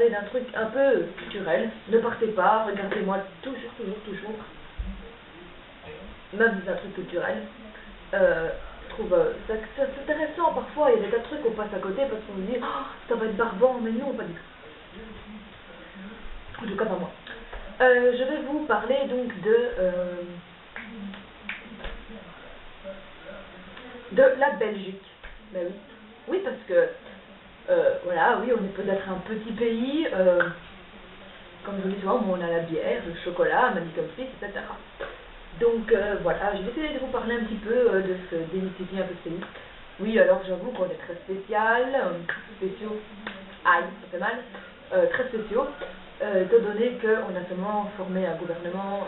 parler d'un truc un peu culturel. Ne partez pas, regardez-moi toujours. Même si c'est un truc culturel. Je trouve ça c'est intéressant. Parfois, il y a des tas de trucs qu'on passe à côté parce qu'on se dit oh, ça va être barbant, mais non, pas du tout. En tout cas, pas moi. Je vais vous parler donc de la Belgique. Ben oui. Oui, parce que voilà, oui, on est peut-être un petit pays. Comme je dis souvent, on a la bière, le chocolat, Manicum Fils, etc. Donc voilà, je vais essayer de vous parler un petit peu démystifier un peu ce pays. Oui, alors j'avoue qu'on est très spécial, spéciaux, aïe, ça fait mal, très spéciaux, étant donné qu'on a seulement formé un gouvernement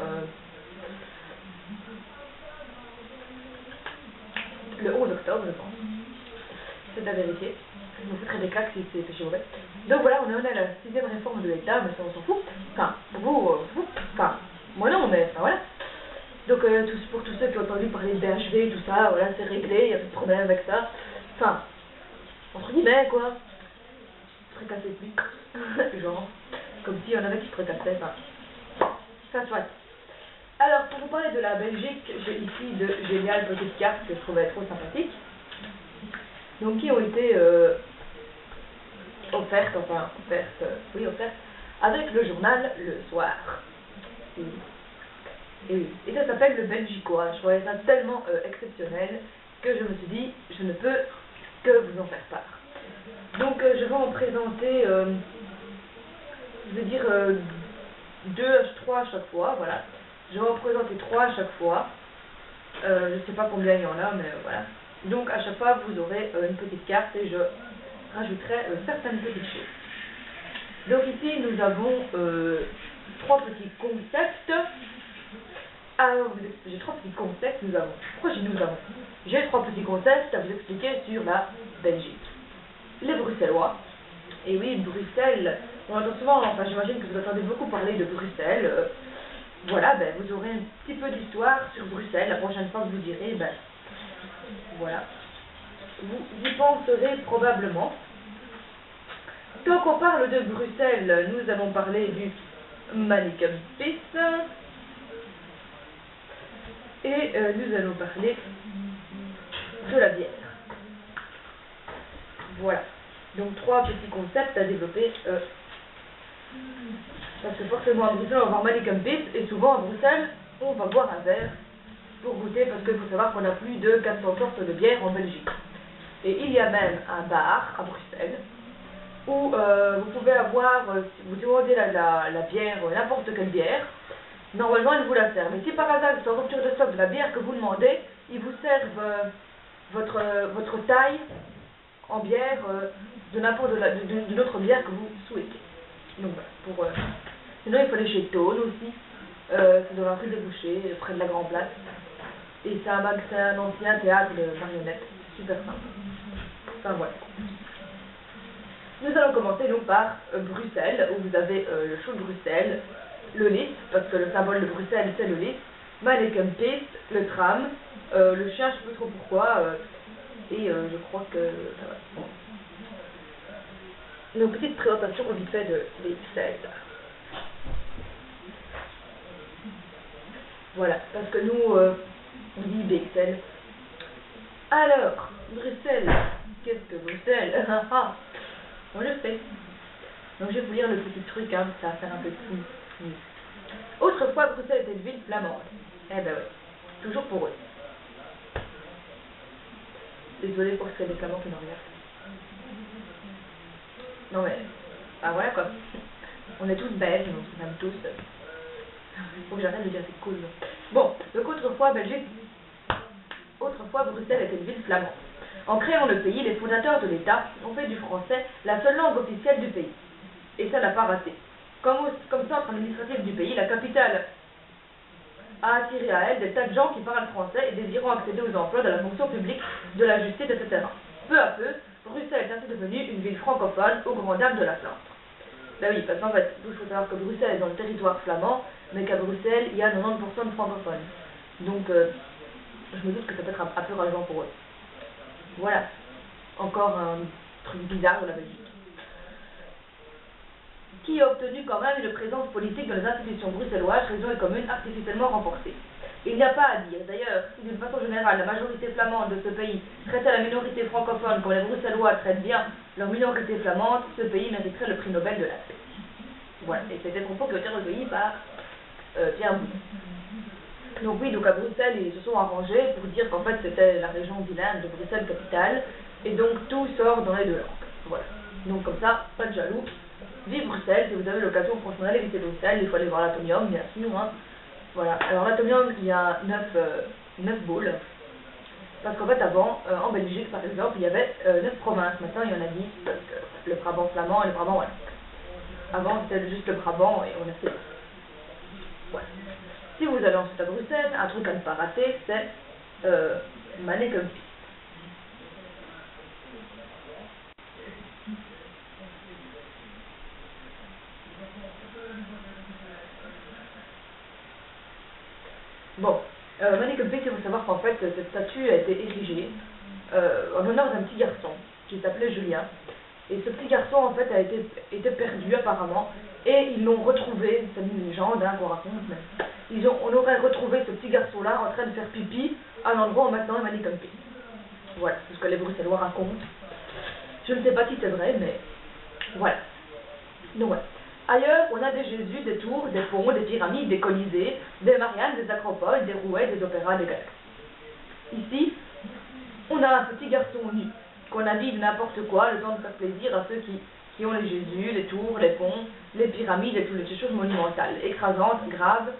le 11 octobre, je pense. C'est à vérifier. Je me foutrais des claques si c'est péché mauvais. Donc voilà, on est à la 6e réforme de l'État, mais ça on s'en fout. Enfin, pour vous, on s'en fout. Enfin, moi non, mais enfin voilà. Donc pour tous ceux qui ont entendu parler de BHV, tout ça, voilà, c'est réglé, il n'y a plus de problème avec ça. Enfin, entre guillemets, quoi. Se tracasser plus. Genre, comme s'il y en avait qui se tracassaient, enfin. Ça soit. Alors, pour vous parler de la Belgique, j'ai ici de géniales petites cartes que je trouvais trop sympathiques. Donc, qui ont été offertes avec le journal Le Soir. Et ça s'appelle le Belgicois. Je trouvais ça tellement exceptionnel que je me suis dit, je ne peux que vous en faire part. Donc je vais en présenter, je vais dire 2 à 3 à chaque fois, voilà. Je vais en présenter 3 à chaque fois. Je ne sais pas combien il y en a, mais voilà. Donc à chaque fois, vous aurez une petite carte et je rajouterai certaines petites choses. Donc ici, nous avons 3 petits concepts. Alors, j'ai 3 petits concepts, nous avons. Pourquoi j'ai nous avons? J'ai 3 petits concepts à vous expliquer sur la Belgique. Les Bruxellois. Et oui, Bruxelles, on entend souvent, enfin j'imagine que vous entendez beaucoup parler de Bruxelles. Voilà, ben vous aurez un petit peu d'histoire sur Bruxelles. La prochaine fois que vous direz, ben voilà. Vous y penserez probablement. Tant qu'on parle de Bruxelles, nous allons parler du Manicum Fils. Et nous allons parler de la bière. Voilà. Donc 3 petits concepts à développer. Parce que forcément à Bruxelles on va voir Manicum Fils et souvent à Bruxelles on va boire un verre pour goûter parce qu'il faut savoir qu'on a plus de 400 sortes de bière en Belgique. Et il y a même un bar à Bruxelles où vous pouvez avoir, si vous demandez la bière, n'importe quelle bière, normalement, ils vous la servent. Mais si par hasard, c'est en rupture de stock de la bière que vous demandez, ils vous servent votre taille en bière d'une autre bière que vous souhaitez. Donc voilà. Sinon, il faut aller chez Tone aussi. C'est dans la rue des Bouchers, près de la Grand Place. Et c'est un ancien théâtre de marionnettes. Super sympa. Enfin voilà. Nous allons commencer donc par Bruxelles, où vous avez le chou de Bruxelles, le lys, parce que le symbole de Bruxelles c'est le lys, Manicum Fils, le tram, le chien je ne sais pas trop pourquoi, et je crois que ça va. Bon. Donc petite présentation vite fait de Bruxelles. Voilà, parce que nous on dit Bruxelles. Alors, Bruxelles, qu'est-ce que Bruxelles? On le fait. Donc je vais vous lire le petit truc, hein, ça va faire un peu de fou. Autrefois, Bruxelles était une ville flamande. Eh ben oui, toujours pour eux. Désolée pour ces flamands qui nous regardent. Non mais, bah voilà quoi. On est tous belges, on s'aime tous. Faut que j'arrête de dire c'est cool. Bon, donc autrefois, Bruxelles était une ville flamande. En créant le pays, les fondateurs de l'État ont fait du français la seule langue officielle du pays. Et ça n'a pas raté. Comme centre administratif du pays, la capitale a attiré à elle des tas de gens qui parlent français et désirant accéder aux emplois de la fonction publique, de la justice, etc. Peu à peu, Bruxelles est ainsi devenue une ville francophone aux grandes dames de la Flandre. Ben oui, parce qu'en fait, il faut savoir que Bruxelles est dans le territoire flamand, mais qu'à Bruxelles, il y a 90% de francophones. Donc, je me doute que ça peut être un peu rageant pour eux. Voilà. Encore un truc bizarre de la Belgique. qui a obtenu quand même une présence politique dans les institutions bruxelloises, régions et communes artificiellement renforcées. Il n'y a pas à dire. D'ailleurs, si d'une façon générale, la majorité flamande de ce pays traitait la minorité francophone comme les Bruxellois traitent bien leur minorité flamande, ce pays mériterait le prix Nobel de la paix. Voilà, et c'était propos qui ont été recueillis par Pierre Bouillon. Donc oui, donc à Bruxelles, ils se sont arrangés pour dire qu'en fait c'était la région bilingue de Bruxelles capitale, et donc tout sort dans les deux langues. Voilà. Donc comme ça, pas de jaloux. Vive Bruxelles, si vous avez l'occasion, franchement, allez visiter Bruxelles, il faut aller voir l'Atomium, bien sûr. Hein. Voilà. Alors l'Atomium, il y a 9 boules. Parce qu'en fait, avant, en Belgique, par exemple, il y avait 9 provinces. Maintenant, il y en a 10, parce que le Brabant flamand et le Brabant wallon. Avant, c'était juste le Brabant, et on a fait. Voilà. Si vous allez ensuite à Bruxelles, un truc à ne pas rater, c'est Manneken-Pis. Bon, Manneken-Pis, il faut savoir qu'en fait, cette statue a été érigée en honneur d'un petit garçon qui s'appelait Julien. Et ce petit garçon, en fait, a été perdu apparemment, et ils l'ont retrouvé, c'est une légende qu'on raconte, mais on aurait retrouvé ce petit garçon-là en train de faire pipi à l'endroit où maintenant est Manneken-Pis. Voilà, c'est ce que les Bruxellois racontent. Je ne sais pas si c'est vrai, mais voilà. Donc voilà. Ailleurs, on a des Jésus, des tours, des ponts, des pyramides, des colisées, des Mariannes, des acropoles, des rouets, des opéras, des galaxies. Ici, on a un petit garçon nu, qu'on habille n'importe quoi, le temps de faire plaisir à ceux qui ont les Jésus, les tours, les ponts, les pyramides et toutes les choses monumentales, écrasantes, graves,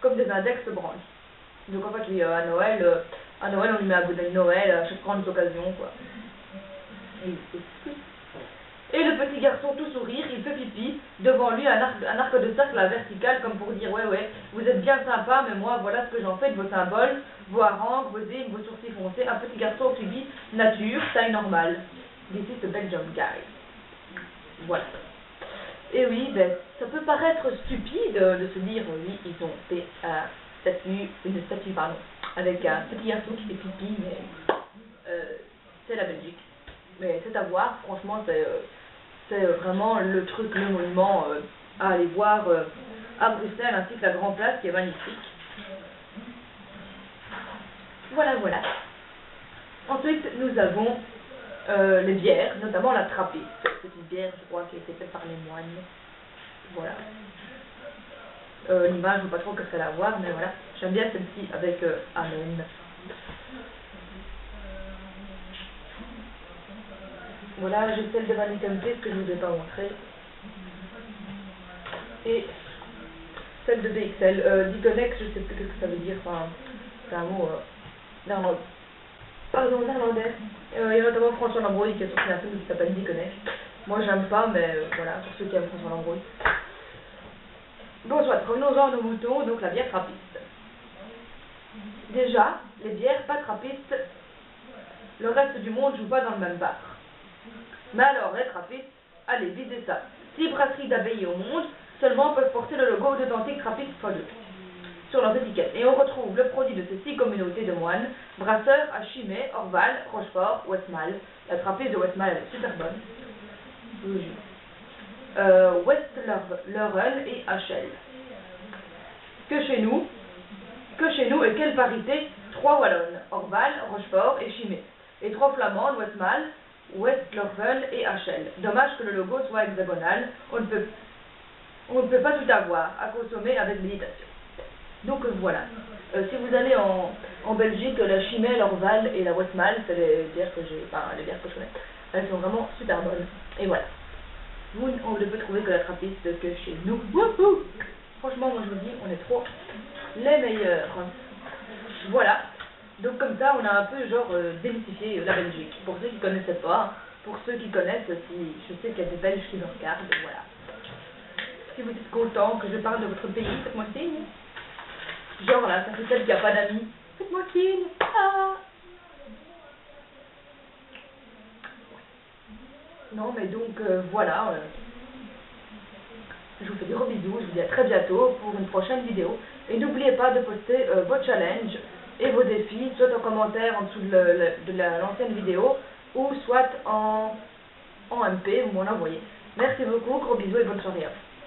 comme des index branches. Donc en fait, oui, à Noël, on lui met un bouteille de Noël à chaque grande occasion, quoi. Et le petit garçon, tout sourire, il fait pipi, devant lui un arc de cercle à vertical, comme pour dire, ouais, vous êtes bien sympa, mais moi, voilà ce que j'en fais de vos symboles, vos harangues, vos hymnes, vos sourcils foncés, un petit garçon qui vit nature, taille normale. This is the Belgium guy. Voilà. Et oui, ben, ça peut paraître stupide de se dire, oui, ils ont fait une statue, avec un petit garçon qui fait pipi, mais c'est la Belgique. Mais c'est à voir, franchement, c'est vraiment le truc, le monument à aller voir à Bruxelles, ainsi que la Grand Place qui est magnifique. Voilà, voilà. Ensuite, nous avons les bières, notamment la Trappiste. C'est une bière, je crois, qui a été faite par les moines. Voilà. L'image, je ne veux pas trop que ça la voir, mais voilà. J'aime bien celle-ci avec Amen. Voilà, j'ai celle de Manneken-Pis que je ne vous ai pas montrée. Et celle de BXL. Diconex, je ne sais plus ce que ça veut dire. Enfin, c'est un mot néerlandais. Pardon, néerlandais. Il y a notamment François Lambrouille qui a sorti un film qui s'appelle Diconex. Moi, j'aime pas, mais voilà, pour ceux qui aiment François Lambrouille. Bon, soit, revenons-en à nos moutons, donc la bière trappiste. Déjà, les bières pas trappistes, le reste du monde ne joue pas dans le même bar. Mais alors, les trappistes, allez, visez ça. 6 brasseries d'abbayes au monde seulement peuvent porter le logo d'Authentic Trappist Product sur leurs étiquettes. Et on retrouve le produit de ces 6 communautés de moines, brasseurs à Chimay, Orval, Rochefort, Westmalle. La trappiste de Westmalle, elle est super bonne. West-Leuren et HL. Que chez nous, et quelle parité, 3 wallonnes, Orval, Rochefort et Chimay. Et 3 flamandes, Westmalle, West-Leuven et HL. Dommage que le logo soit hexagonal, on ne peut pas tout avoir à consommer avec méditation. Donc voilà, si vous allez en Belgique, la Chimay, l'Orval et la Westmalle, c'est les bières que je connais. Elles sont vraiment super bonnes. Et voilà. On ne peut trouver que la trappiste que chez nous. Wouhou! Franchement, moi je vous dis, on est trop les meilleurs. Voilà. Donc comme ça, on a un peu genre démystifié la Belgique. Pour ceux qui ne connaissaient pas, pour ceux qui connaissent, si je sais qu'il y a des Belges qui me regardent, voilà. Si vous êtes content que je parle de votre pays, faites-moi signe. Genre là, ça fait celle qui n'a pas d'amis. Faites-moi signe. Ah. Non mais donc voilà. Je vous fais des gros bisous, je vous dis à très bientôt pour une prochaine vidéo. Et n'oubliez pas de poster vos challenges et vos défis, soit en commentaire en dessous de l'ancienne vidéo, ou soit en MP, vous m'en envoyez. Merci beaucoup, gros bisous et bonne soirée à vous.